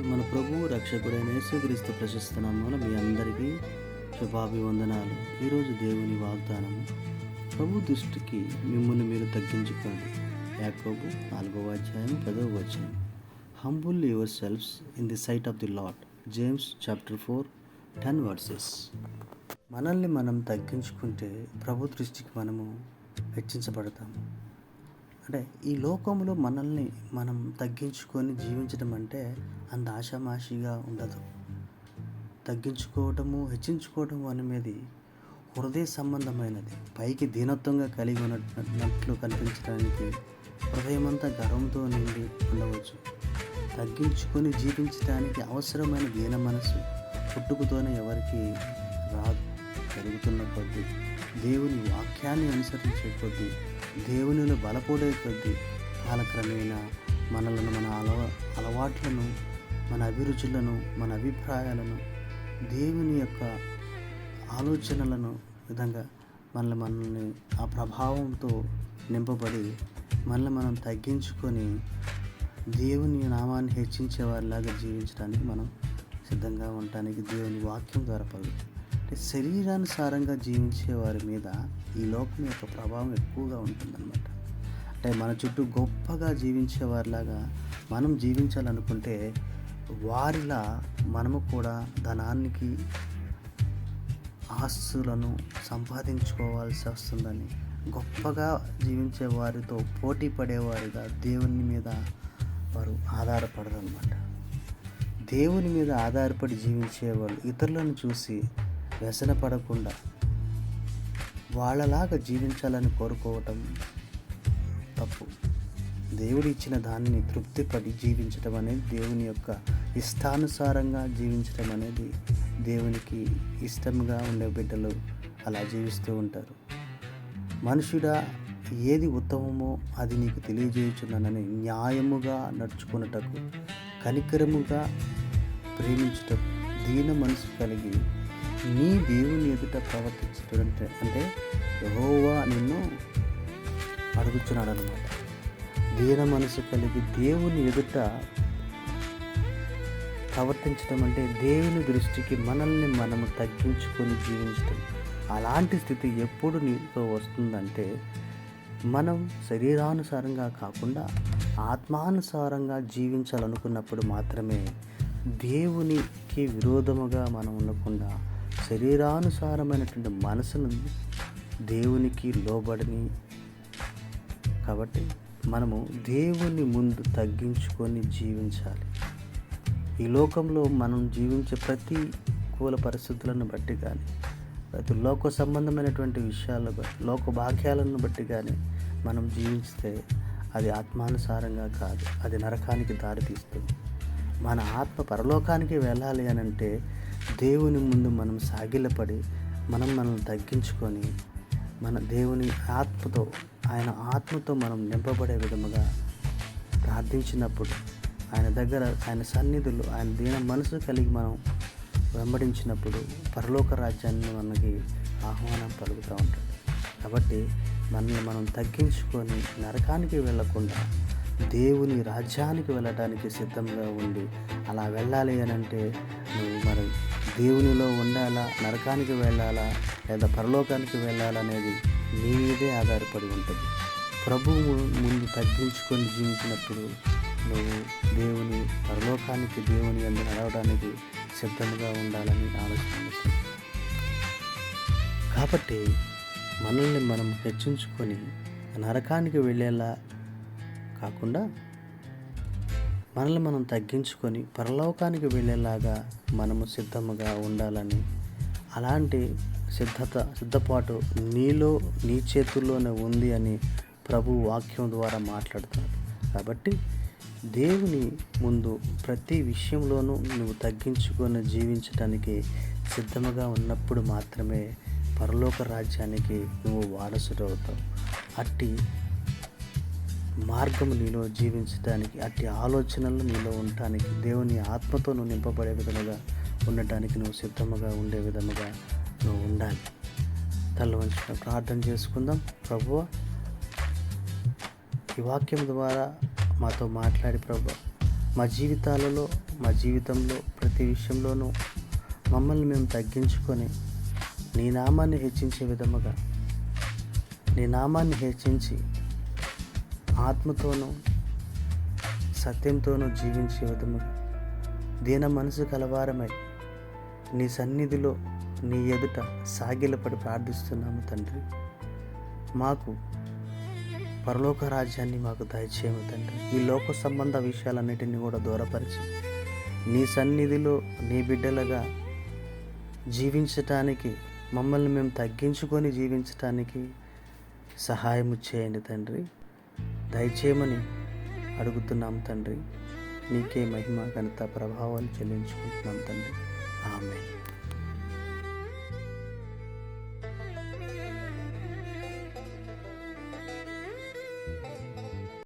మన ప్రభువు రక్షకుడైన యేసుక్రీస్తు ప్రశస్త నామమున మీ అందరికీ శుభాభివందనాలు. ఈరోజు దేవుని వాగ్దానము, ప్రభు దృష్టికి మిమ్మును మీరు తగ్గించుకోండి. Yakobu 4:10. Humble your selfs in the sight of the Lord. James chapter 4:10. మనల్ని మనం తగ్గించుకుంటే ప్రభు దృష్టికి మనము హెచ్చించబడతాము. అంటే ఈ లోకంలో మనల్ని మనం తగ్గించుకొని జీవించడం అంటే అంత ఆషామాషిగా ఉండదు. తగ్గించుకోవటము, హెచ్చించుకోవటము అనేది హృదయ సంబంధమైనది. పైకి దీనత్వంగా కలిగి ఉన్నట్లు కనిపించడానికి హృదయమంతా గర్వంతో నిండి ఉండవచ్చు. తగ్గించుకొని జీవించడానికి అవసరమైన దీన మనసు పుట్టుకతోనే ఎవరికి రాదు. పెరుగుతున్న కొద్దీ, దేవుని వాక్యాన్ని అనుసరించే కొద్దీ, దేవునిలో బలపడే కొద్దీ కాలక్రమేణా మనలను, మన అలవాట్లను, మన అభిరుచులను, మన అభిప్రాయాలను, దేవుని యొక్క ఆలోచనలను విధంగా మనల్ని ఆ ప్రభావంతో నింపబడి మనల్ని మనం తగ్గించుకొని దేవుని నామాన్ని హెచ్చించే వారిలాగా జీవించడానికి మనం సిద్ధంగా ఉండటానికి దేవుని వాక్యం ద్వారా పలుకుతుంది. అంటే శరీరానుసారంగా జీవించే వారి మీద ఈ లోకం యొక్క ప్రభావం ఎక్కువగా ఉంటుందన్నమాట. అంటే మన చుట్టూ గొప్పగా జీవించే వారిలాగా మనం జీవించాలనుకుంటే వారిలా మనము కూడా ధనానికి, ఆస్తులను సంపాదించుకోవాల్సి వస్తుందని గొప్పగా జీవించే వారితో పోటీ పడేవారిగా దేవుని మీద వారు ఆధారపడరన్నమాట. దేవుని మీద ఆధారపడి జీవించే వాళ్ళు ఇతరులను చూసి వ్యసనపడకుండా వాళ్ళలాగా జీవించాలని కోరుకోవటం తప్పు. దేవుడు ఇచ్చిన దానిని తృప్తిపడి జీవించటం అనేది, దేవుని యొక్క ఇష్టానుసారంగా జీవించటం అనేది దేవునికి ఇష్టంగా ఉండే బిడ్డలు అలా జీవిస్తూ ఉంటారు. మనుషుడా, ఏది ఉత్తమమో అది నీకు తెలియజేయుచున్నానని న్యాయముగా నడుచుకున్నటకు, కనికరముగా ప్రేమించుటకు, దీన మనసు కలిగి నీ దేవుని ఎదుట ప్రవర్తించడం అంటే యెహోవా నిన్ను అడుగుతున్నాడు అన్నమాట. దీన మనసు కలిగి దేవుని ఎదుట ప్రవర్తించడం అంటే దేవుని దృష్టికి మనల్ని మనము తగ్గించుకొని జీవించడం. అలాంటి స్థితి ఎప్పుడు నీతో వస్తుందంటే, మనం శరీరానుసారంగా కాకుండా ఆత్మానుసారంగా జీవించాలనుకున్నప్పుడు మాత్రమే. దేవునికి విరోధముగా మనం ఉండకుండా శరీరానుసారమైనటువంటి మనసును దేవునికి లోబడని. కాబట్టి మనము దేవుని ముందు తగ్గించుకొని జీవించాలి. ఈ లోకంలో మనం జీవించే ప్రతికూల పరిస్థితులను బట్టి కానీ, ప్రతి లోక సంబంధమైనటువంటి విషయాలు, లోక భాగ్యాలను బట్టి కానీ మనం జీవిస్తే అది ఆత్మానుసారంగా కాదు, అది నరకానికి దారితీస్తుంది. మన ఆత్మ పరలోకానికి వెళ్ళాలి అని అంటే దేవుని ముందు మనం సాగిలపడి మనల్ని తగ్గించుకొని మన దేవుని ఆత్మతో, ఆయన ఆత్మతో మనం నింపబడే విధముగా ప్రార్థించినప్పుడు, ఆయన దగ్గర, ఆయన సన్నిధులు, ఆయన దీన మనసు కలిగి మనం వెంబడించినప్పుడు పరలోక రాజ్యాన్ని మనకి ఆహ్వానం పలుకుతూ ఉంటుంది. కాబట్టి మనల్ని మనం తగ్గించుకొని నరకానికి వెళ్ళకుండా దేవుని రాజ్యానికి వెళ్ళడానికి సిద్ధంగా ఉండి, అలా వెళ్ళాలి అని అంటే నువ్వు మరి దేవునిలో ఉండాలా, నరకానికి వెళ్ళాలా, లేదా పరలోకానికి వెళ్ళాలా అనేది నీ మీదే ఆధారపడి ఉంటుంది. ప్రభువు ముందు తగ్గించుకొని జీవించినప్పుడు నువ్వు దేవుని పరలోకానికి, దేవుని యందు నడవడానికి సిద్ధంగా ఉండాలని ఆలోచిస్తుంది. కాబట్టి మనల్ని మనం హెచ్చించుకొని నరకానికి వెళ్ళేలా కాకుండా మనల్ని మనం తగ్గించుకొని పరలోకానికి వెళ్ళేలాగా మనము సిద్ధముగా ఉండాలని, అలాంటి సిద్ధపాటు నీలో, నీ చేతుల్లోనే ఉంది అని ప్రభు వాక్యం ద్వారా మాట్లాడుతాడు. కాబట్టి దేవుని ముందు ప్రతి విషయంలోనూ నువ్వు తగ్గించుకొని జీవించడానికి సిద్ధముగా ఉన్నప్పుడు మాత్రమే పరలోక రాజ్యానికి నువ్వు వారసుడవుతావు. అట్టి మార్గము నీలో జీవించడానికి, అట్టి ఆలోచనలు నీలో ఉండటానికి, దేవుని ఆత్మతో నువ్వు నింపబడే విధముగా ఉండటానికి నువ్వు సిద్ధముగా ఉండే విధముగా నువ్వు ఉండాలి. తల వంచుకొని ప్రార్థన చేసుకుందాం. ప్రభువా, ఈ వాక్యం ద్వారా మాతో మాట్లాడి ప్రభువా, మా జీవితాలలో, మా జీవితంలో ప్రతి విషయంలోనూ మమ్మల్ని మేము తగ్గించుకొని నీ నామాన్ని హెచ్చించే విధముగా, నీ నామాన్ని హెచ్చించి ఆత్మతోనూ సత్యంతోనూ జీవించే విధముగా దీన మనసు కలవారమై నీ సన్నిధిలో నీ ఎదుట సాగిలపడి ప్రార్థిస్తున్నాము తండ్రి. మాకు పరలోక రాజ్యాన్ని మాకు దయచేయము తండ్రి. ఈ లోక సంబంధ విషయాలన్నిటిని కూడా దూరపరిచి నీ సన్నిధిలో నీ బిడ్డలుగా జీవించటానికి, మమ్మల్ని మేము తగ్గించుకొని జీవించటానికి సహాయము చేయండి తండ్రి. దయచేయమని అడుగుతున్నాం తండ్రి. నీకే మహిమ ఘనత ప్రభావాలు చెల్లించుకుంటున్నాం తండ్రి. ఆమేన్.